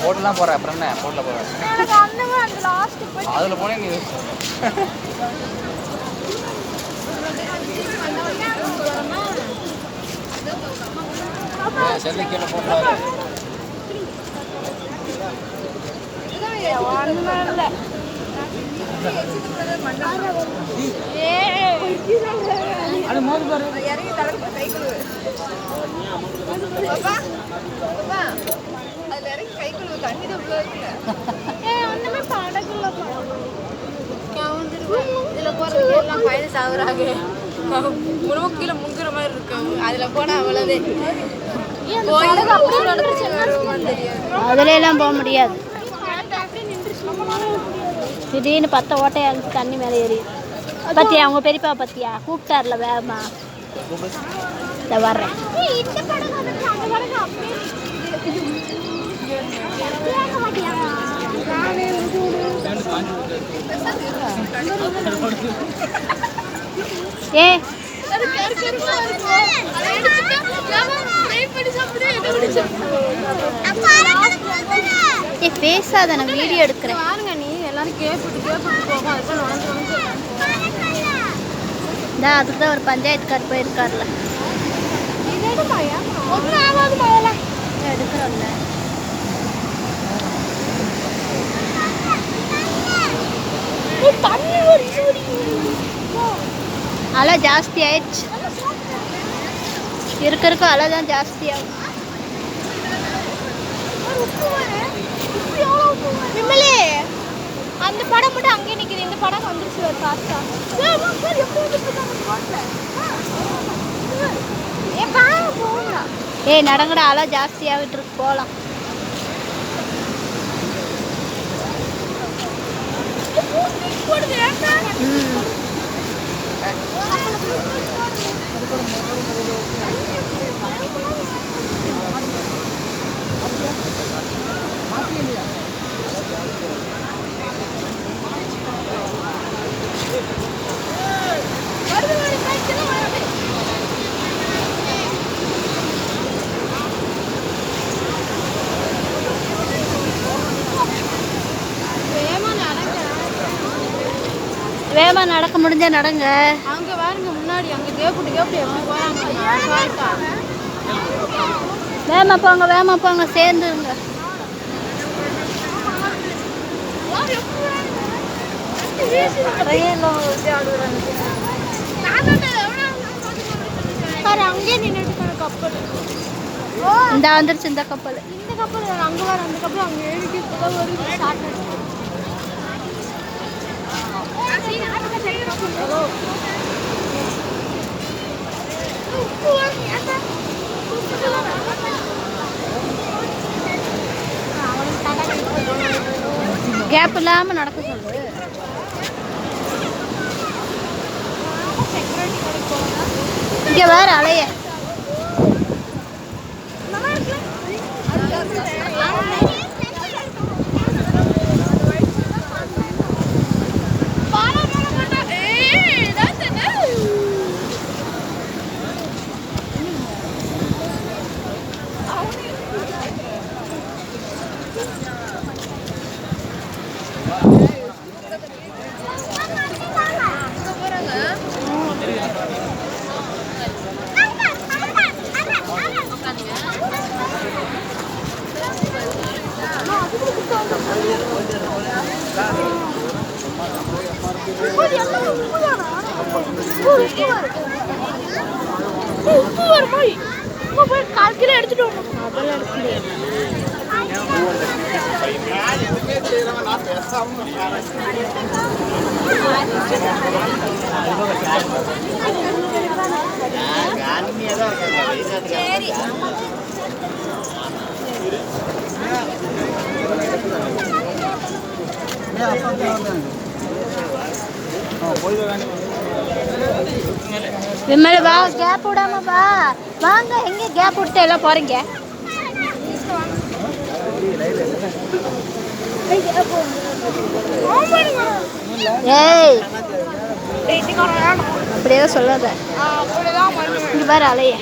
போட்டுலாம் போகிறேன் அப்புறம் என்ன போட்டில் போகிறேன் அதில் போனேன் நீ செல்லு கீழே போட்டுறாரு அது மோது பாரு இறங்கி தலைக்கு கை கழுவு பாப்பா பாப்பா அதுல இறங்கி கை கழுவு தண்ணி தான் உள்ள இருக்குல ஒண்ணுமே படகுல இதுல போறதுக்கு எல்லாம் பயணம் சாவுறாங்க முழுவதும் கீழே முங்குற மாதிரி இருக்கு அதுல போனா அவ்வளவு அதுல எல்லாம் போக முடியாது திடீர்னு 10 ஓட்டையா இருந்து தண்ணி மேலே ஏறி பத்தியா அவங்க பெரியப்பா பத்தியா கூப்பிட்டார்ல வேகமா இதை வர்றேன் ஏ பேசாத நான் வீடியோ எடுக்கிறேன் பாருங்க நீ எல்லாரும் கேப்பிட்டு போகும் அதுதான் நுழைஞ்சு அதுக்கு தான் ஒரு பஞ்சாயத்துக்கார் போயிருக்காருல எடுக்கிறோம்ல அலை ஜாஸ்தி ஆயிடுச்சு இருக்க அலை தான் ஜாஸ்தி ஆகும் விமலே அந்த படம் மட்டும் அங்கே நிற்குது இந்த படம் வந்துருச்சு ஒரு ஃபாஸ்டா ஏய் நடங்கடா அலை ஜாஸ்தியாகிட்டு இருக்கு போகலாம் வேகமா நடக்க முடிஞ்சா நடங்க அங்க பாருங்க முன்னாடி அங்க கேப்புட்டு எப்படி போறாங்க வேகமா போங்க சேர்ந்துருங்க அங்கே நின்றுட்டு கப்பல் இந்த வந்துருச்சு இந்த கப்பல் அங்க வர அந்த கப்பல் அங்க ஏறிட்டு இப்பதான் வருது ஸ்டார்ட் கேப் இல்லாம நடக்க சொல்லு இங்க வேற அலைய கால்கில எடுத்துட்டு விமல வா கேப் விடாம வா வாங்க எங்க கேப் விட்டு எல்லாம் போறீங்க ஏய் அப்படியே சொல்லாத இங்க பாரு அலைய